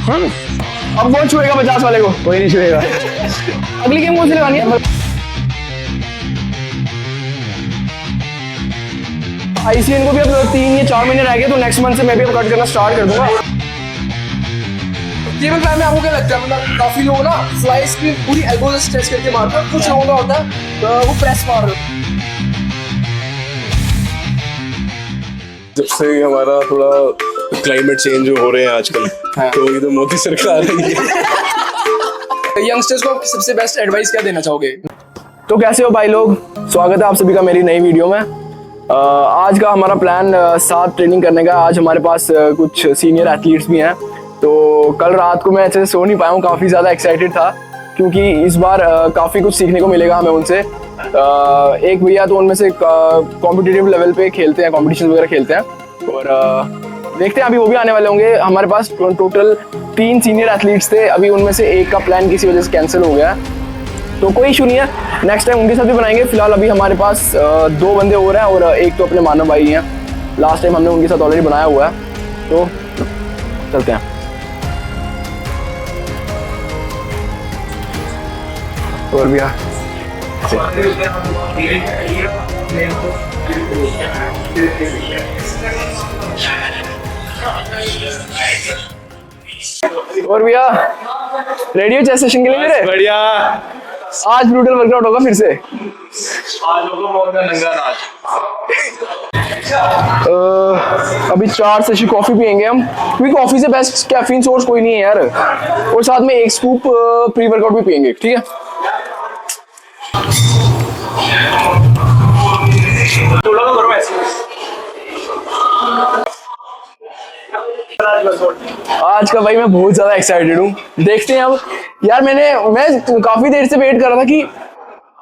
अब कौन छुएगा 50 वाले को? कोई नहीं छुएगा। अगली गेम कौन सी लगानी है? आईसीएन को भी अब 3 या 4 महीने रह गए, तो नेक्स्ट मंथ से मैं भी अब कट करना स्टार्ट कर दूंगा। केबल फ्लाई में आपको क्या लगता है, मतलब काफी लोग ना फ्लाई स्क्रीन पूरी एल्बो से स्ट्रेच करके मारते हैं, कुछ लोगों का होता है तो वो प्रेस मार रहे हैं। जब से हमारा थोड़ा क्लाइमेट चेंज हो रहे हैं आजकल, तो ये तो मोदी सरकार है। यंगस्टर्स को सबसे बेस्ट एडवाइस क्या देना चाहोगे? तो कैसे हो भाई लोग, स्वागत है आप सभी का मेरी नई वीडियो में। आज का हमारा प्लान साथ ट्रेनिंग करने का। आज हमारे पास कुछ सीनियर एथलीट्स भी हैं, तो कल रात को मैं अच्छे से सो नहीं पाया हूँ, काफ़ी ज़्यादा एक्साइटेड था क्योंकि इस बार काफ़ी कुछ सीखने को मिलेगा हमें उनसे। एक भैया तो उनमें से कॉम्पिटिटिव लेवल पे खेलते हैं, कॉम्पिटिशन वगैरह खेलते हैं, और देखते हैं अभी वो भी आने वाले होंगे। हमारे पास टोटल 3 सीनियर एथलीट्स थे, अभी उनमें से एक का प्लान किसी वजह से कैंसिल हो गया, तो कोई इशू नहीं है, नेक्स्ट टाइम उनके साथ भी बनाएंगे। फिलहाल अभी हमारे पास 2 बंदे हो रहे हैं और एक तो अपने मानव भाई हैं, लास्ट टाइम हमने उनके साथ ऑलरेडी बनाया हुआ है, तो चलते हैं। और भैया रेडी हो चेस्ट सेशन के लिए मेरे? बढ़िया। आज ब्रूटल वर्कआउट होगा फिर से। आज होगा बहुत नंगा नाच। अभी 4 सेशन कॉफी पियेंगे हम, क्योंकि कॉफी से बेस्ट कैफीन सोर्स कोई नहीं है यार, और साथ में 1 स्कूप प्री वर्कआउट भी पियेंगे, ठीक है? आज का भाई मैं बहुत ज्यादा एक्साइटेड हूँ, देखते हैं अब। यार मैं काफी देर से वेट कर रहा था कि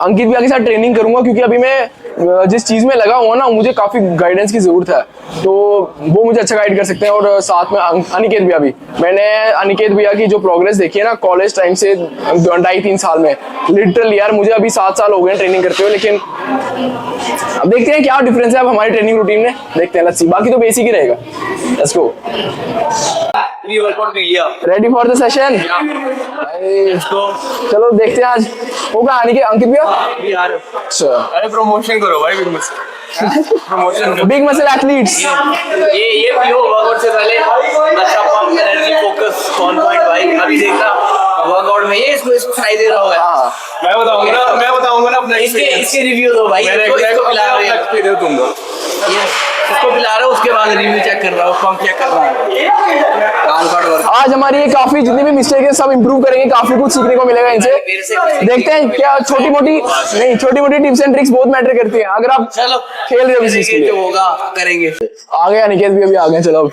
अंकित भैया के साथ ट्रेनिंग करूंगा, क्योंकि अभी मैं जिस चीज में लगा हुआ ना, मुझे काफी गाइडेंस की जरूरत है, तो वो मुझे अच्छा गाइड कर सकते हैं। और साथ में अनिकेत भैया भी, मैंने अनिकेत भैया की जो प्रोग्रेस देखी है ना कॉलेज टाइम से 2.5-3 साल में, लिटरली यार मुझे अभी 7 साल हो गए ट्रेनिंग करते हुए, लेकिन अब देखते हैं क्या डिफरेंस है अब हमारी ट्रेनिंग रूटीन में, देखते हैं। लेट्स सी, बाकी तो बेसिक ही रहेगा। Let's go. Ready for the session? चलो देखते हैं आज होगा। अनिकेत, अंकित भैया अरे प्रमोशन करो भाई, big muscle promotion, big muscle athletes. ये पियो वर्कआउट से पहले अच्छा pump, energy, focus, on point भाई। अभी देखना वर्कआउट में ये इसको खाई दे रहा होगा। मैं बताऊंगा ना अपना इसके रिव्यू दो भाई। इसको पिला रहे हो, एक्सपीरियंस दूंगा। इसको पिला रहे हो, उसके बाद रिव्यू चेक कर रहा हो, पंप चेक कर रहा है। आज हमारी ये काफी जितनी भी मिस्टेक है सब इंप्रूव करेंगे, काफी कुछ सीखने को मिलेगा इनसे। देखते हैं क्या छोटी मोटी टिप्स एंड ट्रिक्स बहुत मैटर करती है, अगर आप चलो खेल रहे हो इस चीज के लिए। जो होगा करेंगे। आगे अनिकेत भी अभी आ गए। चलो,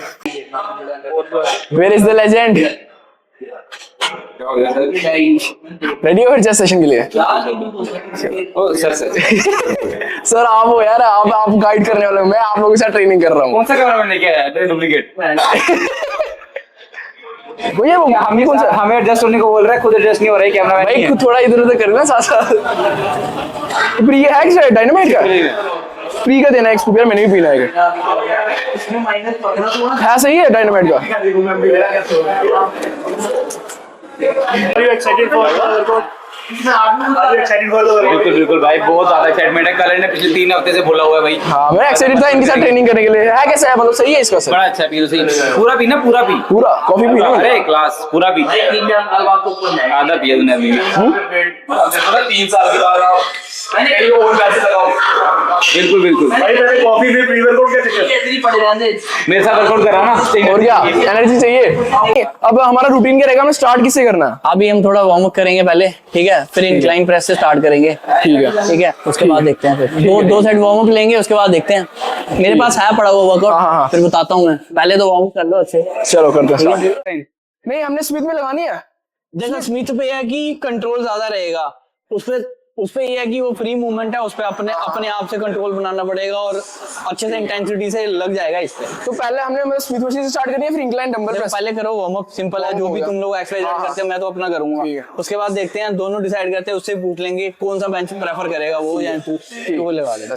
where is the legend? Ready हो चेस्ट सेशन के लिए? सर आप हो यार, आप गाइड करने वाले हो, मैं आप लोगों के साथ ट्रेनिंग कर रहा हूँ। कौन सा कैमरा लेके आया है? डुप्लीकेट। भैया हमें कौन सा, हमें एडजस्ट होने को बोल रहा है, खुद एडजस्ट नहीं हो रहा है कैमरा भाई, खुद थोड़ा इधर उधर करना साथ साथ। प्री है क्या डायनामाइट का? प्री का देना है एक्सपीरियंस, मैंने भी पीना है सही है डायनामाइट का। बिल्कुल बिल्कुल भाई, बहुत ज्यादा एक्साइटमेंट है। कल ने पिछले 3 हफ्ते से बोला हुआ है भाई। हाँ, मैं एक्साइटेड था इनके साथ ट्रेनिंग करने के लिए। है कैसा है, मतलब सही है इसका सर? बड़ा अच्छा पी, सही पूरा पी ना, पूरा पी, पूरा कॉफी पी लो। अरे क्लास पूरा पी, आधा पिया तूने अभी। 3 साल के बाद बिल्कुल बिल्कुल कॉफी में प्री वर्कआउट कैसे मेरे साथ वर्कआउट करा ना, और क्या एनर्जी चाहिए। अब हमारा रूटीन क्या रहेगा, हमें स्टार्ट किससे करना है? अभी हम थोड़ा वार्म अप करेंगे पहले, ठीक है, फिर इंक्लाइन प्रेस से स्टार्ट करेंगे, ठीक है, उसके बाद देखते हैं। फिर दो सेट वार्म अप लेंगे, उसके बाद देखते हैं। मेरे पास है पड़ा हुआ वर्कआउट, फिर बताता हूँ मैं। पहले तो वार्म अप कर लो अच्छे। चलो करते हैं। नहीं, हमने स्मिथ में लगानी है। जैसे स्मिथ पे है कि कंट्रोल ज्यादा रहेगा, उसपे ये है कि वो फ्री मूवमेंट है, उस पे अपने आप से कंट्रोल बनाना पड़ेगा और अच्छे से इंटेंसिटी से लग जाएगा इस पे। तो पहले हमने मतलब स्मिथ मशीन से स्टार्ट करनी है, फिर इंक्लाइन डंबल प्रेस? पहले करो वार्म अप, सिंपल है, जो भी तुम लोग एक्सरसाइज करते हो मैं तो अपना करूंगा। उसके बाद देखते हैं, दोनों डिसाइड करते हैं, उससे पूछ लेंगे कौन सा बेंच प्रेफर करेगा, वो या तू, तो वो लगा ले।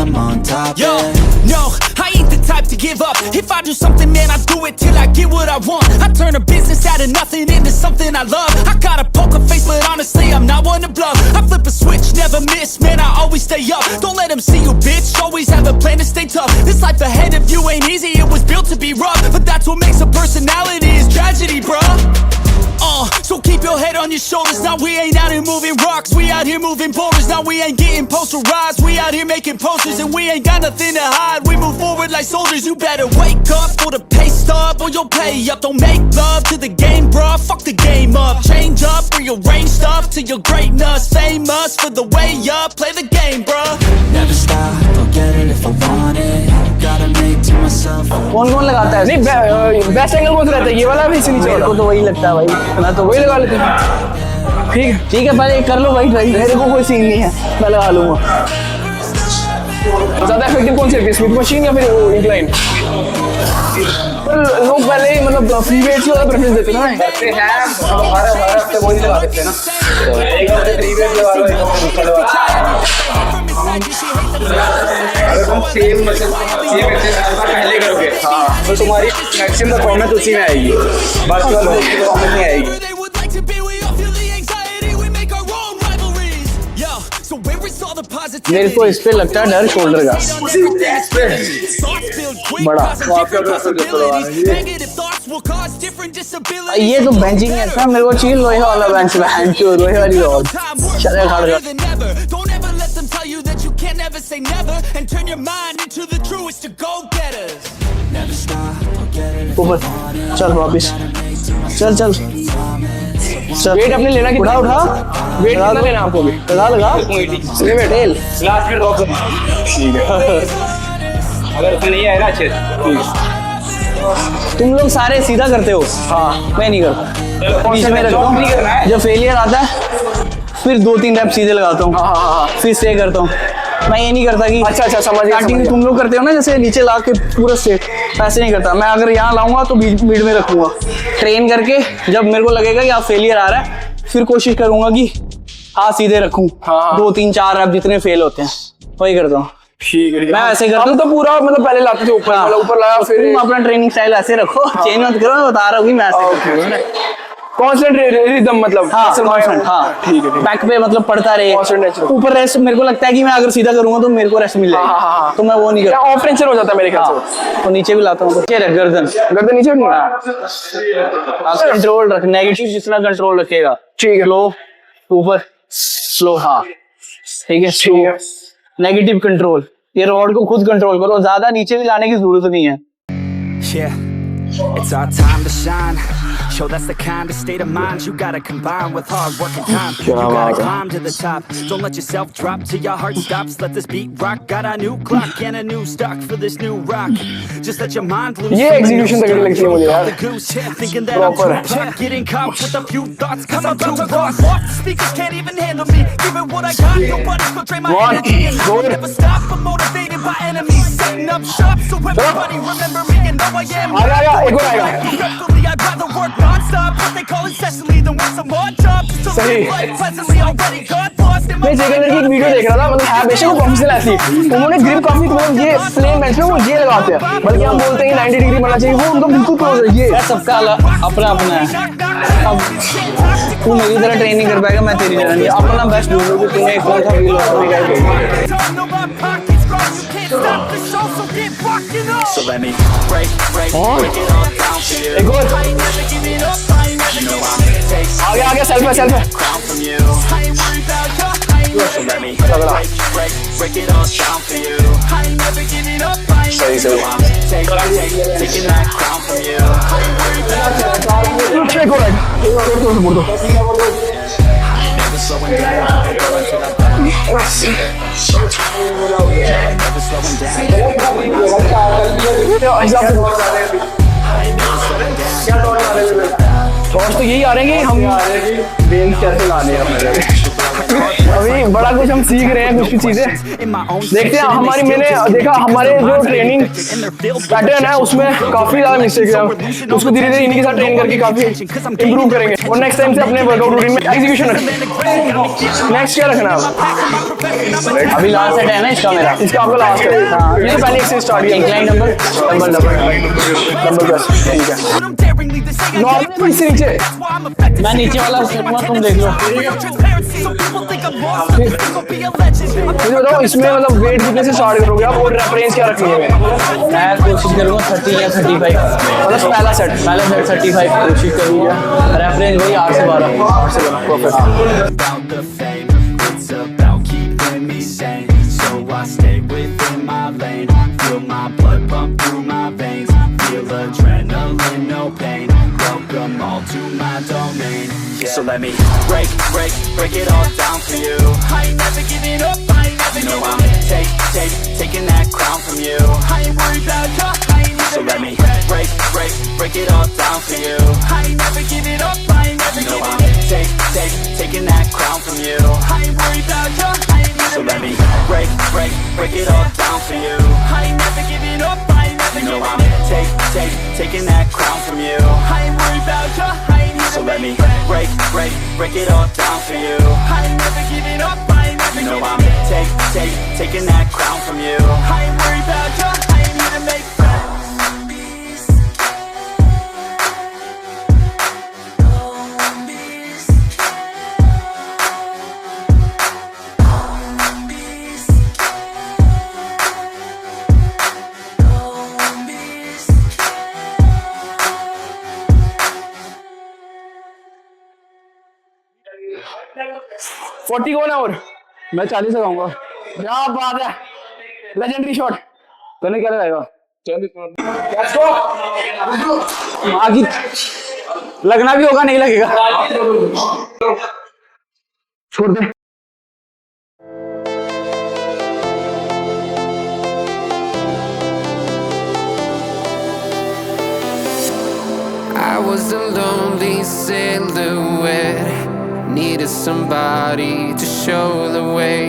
I'm on top. Yo, no, I ain't the type to give up. If I do something, man, I do it till I get what I want. I turn a business out of nothing into something I love. I got a poker face, but honestly, I'm not one to bluff. I flip a switch, never miss, man, I always stay up. Don't let them see you, bitch, always have a plan to stay tough. This life ahead of you ain't easy, it was built to be rough. But that's what makes a personality, is tragedy, bruh. So keep your head on your shoulders. Now we ain't out here moving rocks, we out here moving boulders. Now we ain't getting posterized, we out here making posters. And we ain't got nothing to hide, we move forward like soldiers. You better wake up for the pay stub, or you'll pay up. Don't make love to the game, bruh, fuck the game up. Change up, rearrange stuff to your greatness. Famous for the way up, play the game, bruh. Never stop, I'll get it if I want it. Gotta make to myself. कौन कौन लगाता है? नहीं best angle कौन सा रहता है, ये वाला भी नीचे मेरे वाला? को तो वही लगता है भाई, मैं तो वही लगा लेते हैं। ठीक है पहले कर लो भाई ट्राई, मेरे को कोई सीन नहीं है, मैं लगा लूंगा। ज्यादा इफेक्टिव कौन सी है, स्मिथ मशीन या फिर वो इंक्लाइन? लोग पहले ही मतलब फ्री वेट से ज्यादा प्रेफरेंस देते हैं ना। करते हैं हर हफ्ते वही लगा देते हैं ना, तो एक हफ्ते फ्री वेट लगा लो, एक हफ्ते दूसरा लगा। अगर तुम सेम एक्सरसाइज पहले करोगे, हाँ, तो तुम्हारी मैक्सिमम परफॉर्मेंस उसी में आएगी, बाकी वालों की परफॉर्मेंस नहीं आएगी। मेरे को इस पे लगता है डर शोल्डर का बड़ा। ये तो बेंचिंग है ना, मेरे को चाहिए लोहे वाला बेंच, लोहे वाली रॉड। चले खड़ जा। ऊपर चल वापिस, चल चल चल। वेट अपने लेना कितना? उठा वेट कितना लेना आपको भी? लगा टेल लास्ट में ड्रॉप करना, ठीक है। अगर उसमें नहीं आएगा अच्छे से। तुम लोग सारे सीधा करते हो, हाँ मैं नहीं करता, बीच में रखता हूँ। जब फेलियर आता है फिर 2-3 रैप सीधे लगाता हूँ, फिर स्टे करता हूँ। मैं ये नहीं करता कि अच्छा समझ गया। स्टार्टिंग तुम लोग करते हो ना, जैसे नीचे ला के पूरा स्ट्रेट, ऐसे नहीं करता मैं। अगर यहाँ लाऊंगा तो बीच में रखूंगा, ट्रेन करके जब मेरे को लगेगा कि आप फेलियर आ रहा है, फिर कोशिश करूंगा कि हाथ सीधे रखूं। 2-3-4 रैप जितने फेल होते हैं वही करता हूँ। ठीक है, मैं ऐसे करता हूँ। तो पूरा मतलब पहले लाते थे ऊपर, ऊपर लगा, फिर तुम अपना ट्रेनिंग स्टाइल ऐसे रखो, चेंज मत करो, मैं बता रहा हूँ कि मैं ऐसे कांस्टेंट रिदम मतलब। हाँ कांस्टेंट, हाँ ठीक है। बैक पे मतलब पड़ता रहे, ऊपर रेस्ट। मेरे को लगता है कि मैं अगर सीधा करूंगा तो मेरे को रेस्ट मिल जाएगी, तो मैं वो नहीं करता। ऑफ टेंशन हो जाता है मेरे ख्याल से। तो नीचे भी लाता हूँ, गर्दन नीचे नहीं। कंट्रोल रख, नेगेटिव जितना कंट्रोल रखेगा, ठीक है। लो ऊपर, स्लो, हाँ ठीक है, ठीक है। नेगेटिव कंट्रोल, ये रॉड को खुद कंट्रोल करो, ज्यादा नीचे भी लाने की जरूरत नहीं है। It's our time to shine. Show that's the kind of state of mind you gotta combine with hard work and time. You gotta climb to the top. Don't let yourself drop till your heart stops. Let this beat rock. Got a new clock and a new stock for this new rock. Just let your mind loose. ये execution तगड़ी लगती है मुझे यार। Thinking that I'm too tough, getting caught with a few thoughts. Cause I'm too lost. Off the speakers can't even handle me. Give it what I got. Nobody's gonna drain my energy. And I never stop. I'm motivated by enemies. Setting up shop so everybody remember me and know I am. एक और आएगा। I'd rather work non-stop. What they call incessantly than work some more jobs. Just to live life pleasantly already got lost in my मैं जेकर की एक video देख रहा था, मतलब है बेशक वो प्रोफेशनल एथलीट, उन्होंने ग्रिप काफी मतलब ये प्लेन बेंच में वो ये लगाते हैं, बल्कि हम बोलते हैं 90 डिग्री बनना चाहिए, वो उनको बिल्कुल क्लोज है। ये सबका अपना अपना है। अब तू मेरी तरह ट्रेनिंग कर पाएगा, मैं तेरी तरह नहीं। अपना बेस्ट ढूंढो कि तुम्हें कौन सा फील होता है। So let me break it all down for you. एक और आगे सेल्फ है Crown from you. So let me break it all down for you. सही I'm taking that crown from you. एक और Never slowing down, going to the top. Never slowing down. Thoughts तो यही आ रहे हैं कि हम बेंच कैसे लाने हैं। अभी बड़ा कुछ हम सीख रहे हैं, कुछ कुछ चीजें देखते हैं। हमारी मैंने देखा हमारे जो ट्रेनिंग पैटर्न है उसमें काफी ज्यादा मिस्टेक है, उसको धीरे धीरे इन्हीं के साथ ट्रेन करके काफी इंप्रूव करेंगे और नेक्स्ट टाइम से अपने वर्कआउट रूटीन में एग्जीक्यूशन रखेंगे। नेक्स्ट क्या रखना है अभी लास्ट सेट है ना इसका मेरा, इसका आपका लास्ट है। ये तो पहले एक्सरसाइज स्टार्ट किया, इंक्लाइन डंबल प्रेस, ठीक है। नॉर्मल इससे नीचे मैं नीचे वाला करूंगा, तुम देख लो। मुझे बताओ इसमें मतलब वेट कितने से स्टार्ट करोगे आप और रेफरेंस क्या रखनी है? मैं कोशिश करूंगा 30 या 35, मतलब पहला सेट 35 कोशिश करूंगा। रेफरेंस वही 8 से 12 perfect. about the fame, it's about keeping me sane. So I stay within my lane, feel my blood pump through my veins, feel adrenaline, no pain. Welcome all to my domain. So let me break it all down for you. I ain't never giving up, I ain't never giving up. Taking that crown from you. I ain't worried about you, I ain't never. So let me break it all down for you. I ain't never giving up, I ain't never giving up. Taking that crown from you. I ain't worried about you, I ain't never. So let me break it all down for you. I ain't never giving up, I ain't never giving up. Taking that crown from you. I ain't worried about you, I ain't never. So let me break it all down for you. I ain't never giving up, I ain't never giving up. Taking that crown from you. I ain't worried about you, I ain't never make. Forty कौन है और मैं 40 लगाऊंगा। क्या बात है, legendary shot. तूने क्या लगाएगा? आगे लगना भी होगा, नहीं लगेगा छोड़ दे। I was a lonely silhouette, needed somebody to show the way.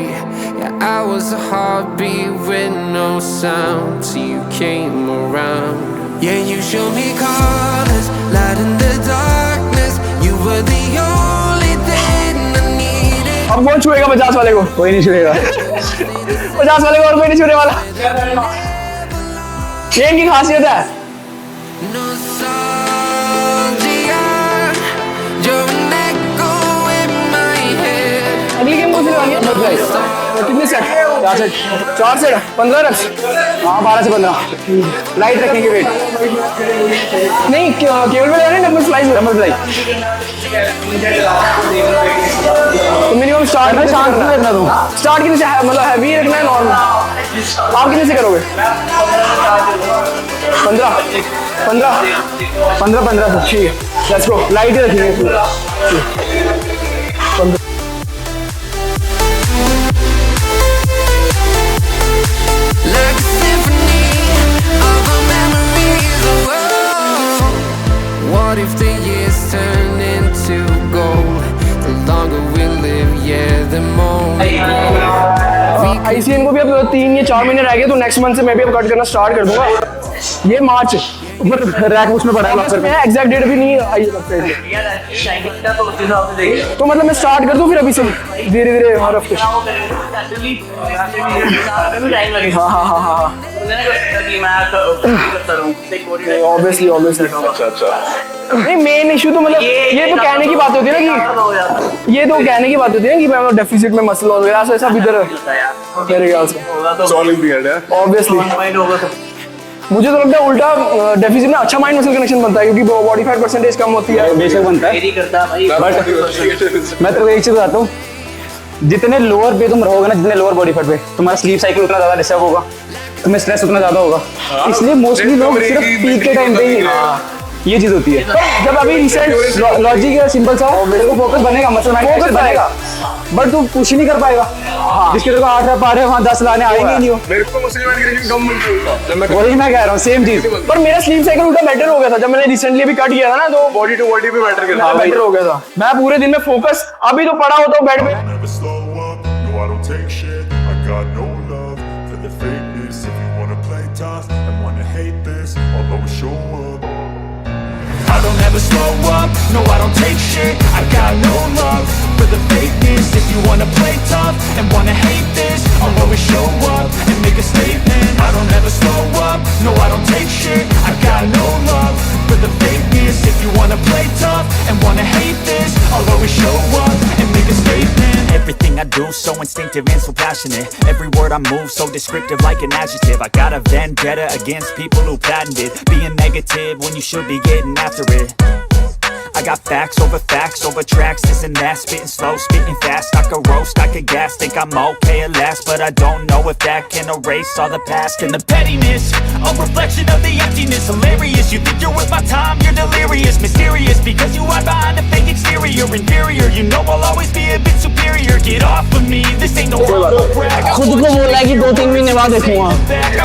Yeah, I was a heartbeat with no sound till you came around. Yeah, you showed me colors, light in the darkness. You were the only thing I needed. अब कौन छुएगा 50 वाले को? कोई नहीं छुएगा। 50 वाले को और कोई नहीं छूने वाला। ये इनकी खासियत है। Nostalgia, you're an echo in my head. अगली गेम कौन सी लगानी है? कितने सेट? 4 सेट। 4 set 15 runs. हाँ 12 से 15 लाइट रखने की वेट नहीं केवल में लगाना है डबल फ्लाई। तो मिनिमम स्टार्ट में शांत रखना। तुम स्टार्ट कितने से मतलब हैवी रखना है नॉर्मल? आप कितने से करोगे? 15 से ठीक है। लेट्स गो, लाइट ही रखेंगे। Like a symphony of our memories. Oh, what if the years turn into gold? The longer we live, yeah, the more we grow. ICN को भी अब 3 या 4 महीने रह गए, तो नेक्स्ट मंथ से मैं भी अब कट करना स्टार्ट कर दूंगा। ये मार्च रैक उसमें पड़ा है लॉकर में। एग्जैक्ट डेट भी नहीं आई तो मतलब मैं स्टार्ट कर दूं फिर अभी से धीरे धीरे हर हफ्ते। हाँ ऑब्वियसली नहीं मेन इशू तो मतलब ये तो कहने की बात होती है ना कि ये तो कहने की बात होती है कि मैं डेफिसिट में मसल वगैरह ऐसा इधर मेरे ख्याल से ऑब्वियसली। मुझे तो लगता है उल्टा डेफिसिट में अच्छा माइंड मसल कनेक्शन बनता है क्योंकि बॉडी फैट परसेंटेज कम होती है। बेशक बनता है बट मैं तेरे को एक चीज बताता हूँ, जितने लोअर पे तुम रहोगे ना, जितने लोअर बॉडी फैट पे तुम्हारा स्लीप साइकिल उतना ज्यादा डिस्टर्ब होगा, तुम्हें स्ट्रेस उतना ज्यादा होगा। इसलिए मोस्टली लोग सिर्फ पीक के टाइम पे ही ये चीज होती है। जब अभी रिसेंट लॉजिक है सिंपल सा, तेरे को फोकस बनेगा, मसल माइंड बनेगा बट तू पुश ही नहीं कर पाएगा। जिसके तेरे को 8 रप आ रहे हैं वहाँ 10 लाने आएंगे नहीं हो। मेरे को मसल माइंड कम मिलता है। वही मैं कह रहा हूँ सेम चीज। पर मेरा स्लीप साइकिल उल्टा बेटर हो गया था जब मैंने रिसेंटली भी कट किया था ना, तो बॉडी टू बॉडी पे मैटर करता है। बेटर हो गया था। मैं पूरे दिन में फोकस अभी तो पड़ा होता हूँ बेड में। Slow up, take shit. I got no love for the fakeness. If you wanna play tough and wanna hate this, I'll always show up. I don't ever slow up, no I don't take shit. I got no love for the fakeness. If you wanna play tough and wanna hate this, I'll always show up and make a statement. I don't ever slow up, no I don't take shit. I got no love for the fakeness. If you wanna play tough and wanna hate this, I'll always show up and make a statement. Everything I do so instinctive and so passionate. Every word I move so descriptive like an adjective. I got a vendetta against people who patented being negative when you should be getting after it. I got facts over tracks, this and that. Spitting slow, spitting fast. I could roast, I could gas. Think I'm okay at last, but I don't know if that can erase all the past. And the pettiness, a reflection of the emptiness. Hilarious, you think you're worth my time, you're delirious. Mysterious, because you hide behind a fake exterior. Inferior, you know I'll always be a bit superior. Get off of me, this ain't no humble brag. I खुद को बोला है कि 2-3 महीने बाद देखूंगा.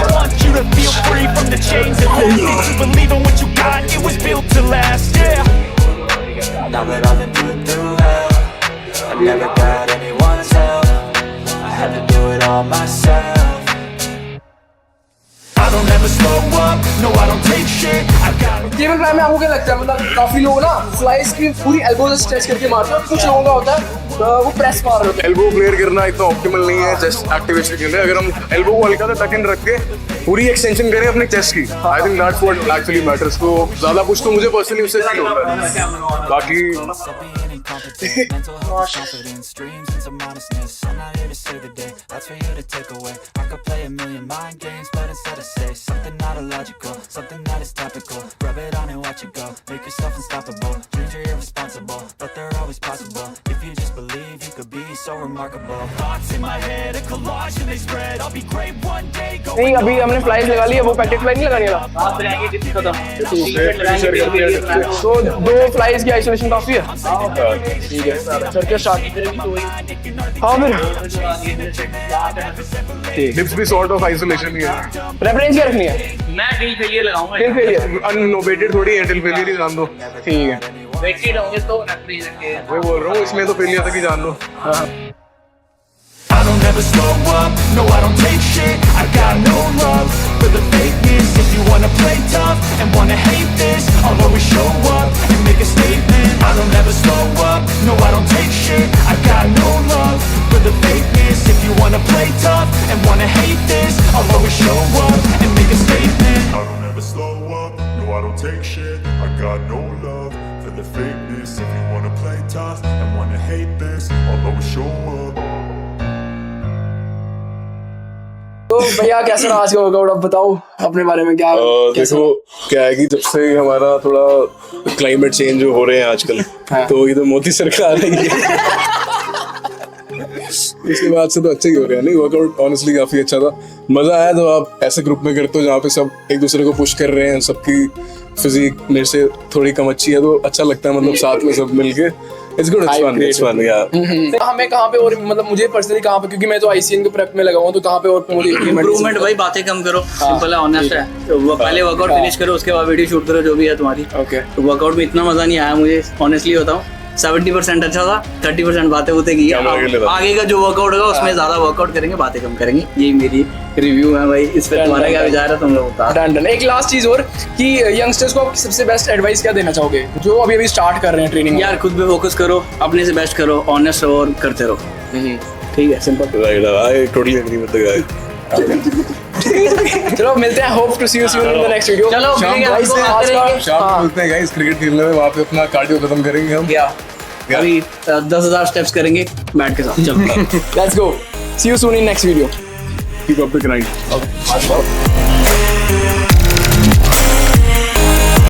I want you to feel free from the chains that last. Did you believe in what you got? It was built to last, yeah. Now that I've been through hell, I never got anyone's help. I had to do it all myself. I don't ever slow up, no I don't take shit. I got table climb में आपको क्या लगता है, मतलब काफी लोग ना flies की पूरी एल्बो से स्ट्रेच करके मारते हैं, कुछ लोगों का होता है तो वो प्रेस मार रहे होते हैं. एल्बो क्लियर करना इतना ऑप्टिमल नहीं है चेस्ट एक्टिवेशन के लिए. अगर हम एल्बो को हल्का सा टक इन रख के पूरी एक्सटेंशन करें अपने चेस्ट की, I think that's what actually matters. तो ज्यादा कुछ तो मुझे पर्सनली उससे फील होता है. बाकी Mental health, confidence, dreams and some honestness. I'm not here to save the day, that's for you to take away. I could play a million mind games, but instead I say something not illogical, something that is topical. Rub it on and watch it go, make yourself unstoppable. Dreams are irresponsible, but they're always possible. If you just believe, you could be so remarkable. thoughts in my head, a collage and they spread. I'll be great one day. Go नहीं, अभी हमने flies लगा ली है, वो packet fly नहीं लगानी है. तो 2 फ्लाइज की आइसोलेशन काफी है. ठीक है, सर के साथ हाँ फिर हिप्स भी सॉर्ट ऑफ आइसोलेशन ही है. रेफरेंस क्या रखनी है? मैं टिल फेलियर लगाऊंगा. टिल फेलियर अनोवेटेड थोड़ी है, टिल फेलियर ही जान दो. ठीक है, वेटेड होंगे तो रेफरेंस रखेंगे. वही बोल रहा हूँ, इसमें तो फेलियर तक ही जान दो. I don't ever slow up, no I don't take shit. I got no love for the fakeness. If you wanna play tough and wanna hate this, I'll always show up and make a statement. I don't ever slow up, no I don't take shit. I got no love for the fakeness. If you wanna play tough and wanna hate this, I'll always show up and make a statement. I don't ever slow up, no I don't take shit. I got no love for the fakeness. If you wanna play tough and wanna hate this, I'll always show up. तो भैया कैसा रहा आज का workout, अब बताओ अपने बारे में. क्या देखो क्या है कि जब से हमारा थोड़ा क्लाइमेट चेंज हो रहे हैं आजकल, तो ये तो मोदी सरकार है इसके बाद से तो अच्छा ही हो रहा है. नहीं, वर्कआउट ऑनेस्टली काफी अच्छा था. मजा आया तो आप ऐसे ग्रुप में करते हो जहाँ पे सब एक दूसरे को पुश कर रहे हैं. सबकी फिजिक मेरे से थोड़ी कम अच्छी है तो अच्छा लगता है, मतलब साथ में सब मिलके. It's good, it's fun, yeah. हमें कहाँ पे और मतलब मुझे पर्सनली कहाँ पे, क्योंकि मैं तो आईसीएन के प्रेप में लगा हूँ, तो कहाँ पे और मुझे इम्प्रूवमेंट भाई, बातें कम करो, सिंपल है, ऑनेस्ट है. तो वो पहले वर्कआउट फिनिश करो, उसके बाद वीडियो शूट करो जो भी है तुम्हारी. ओके. तो वर्कआउट में इतना मजा नहीं आया मुझे, ऑनेस्टली बताऊं. 70% अच्छा था, 30% बातें होते की. आगे का जो वर्कआउट होगा उसमें ज्यादा वर्कआउट करेंगे, बातें कम करेंगे. यही मेरी रिव्यू है भाई. इस पे तुम्हारा क्या विचार है, तुम लोग बता. डन. एक लास्ट चीज और कि यंगस्टर्स को आप सबसे बेस्ट एडवाइस क्या देना चाहोगे जो अभी अभी स्टार्ट कर रहे हैं ट्रेनिंग? यार खुद पे फोकस करो, अपने से बेस्ट करो, ऑनेस्ट रहो और करते रहो. ठीक है, simple. Right, I totally agree with the guy. चलो मिलते हैं, hope to see you soon in the next video. चलो शाम को मिलते हैं गाइस, क्रिकेट खेलने में. वहाँ पे अपना कार्डियो खत्म करेंगे हम. अभी 10,000 स्टेप्स करेंगे बैट के साथ. चलो let's go, see you soon in next video. Keep up the grind.